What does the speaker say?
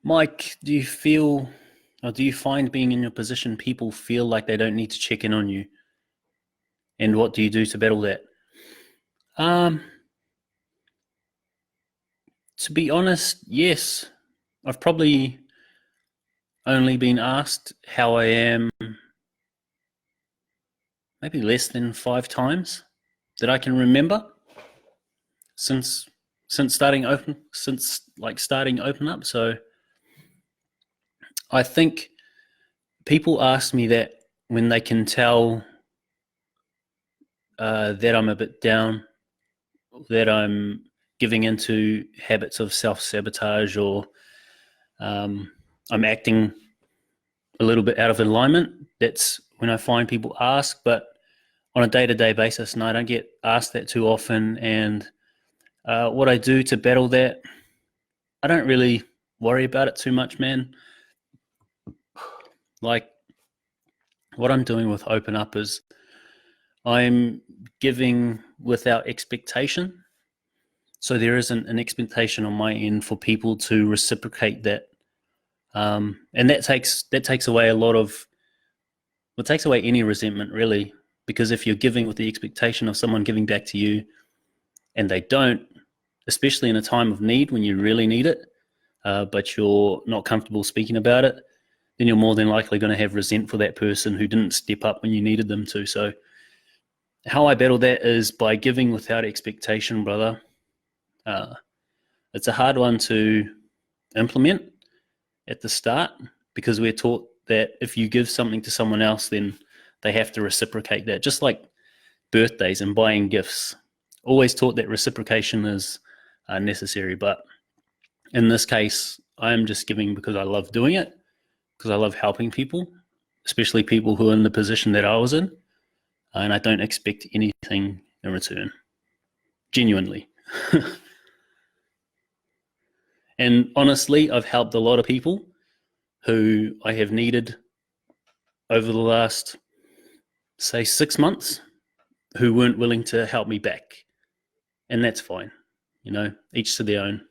Mike, do you feel or do you find being in your position people feel like they don't need to check in on you? And what do you do to battle that? Um, to be honest, yes. I've probably only been asked how I am maybe less than 5 times that I can remember since starting open up. So I think people ask me that when they can tell that I'm a bit down, that I'm giving into habits of self sabotage, or um, I'm acting a little bit out of alignment. That's when I find people ask, but on a day to day basis, and I don't get asked that too often. And what I do to battle that, I don't really worry about it too much, man. Like, what I'm doing with Open Up is I'm giving without expectation. So there isn't an expectation on my end for people to reciprocate that. And that takes away a lot of, well, it takes away any resentment, really, because if you're giving with the expectation of someone giving back to you and they don't, especially in a time of need when you really need it, but you're not comfortable speaking about it, then you're more than likely going to have resent for that person who didn't step up when you needed them to. So how I battle that is by giving without expectation, brother. Uh, it's a hard one to implement at the start because we're taught that if you give something to someone else, then they have to reciprocate that. Just like birthdays and buying gifts, always taught that reciprocation is necessary. But in this case, I am just giving because I love doing it, because I love helping people, especially people who are in the position that I was in, and I don't expect anything in return, genuinely. And honestly, I've helped a lot of people who I have needed over the last, say, 6 months, who weren't willing to help me back. And that's fine. Each to their own.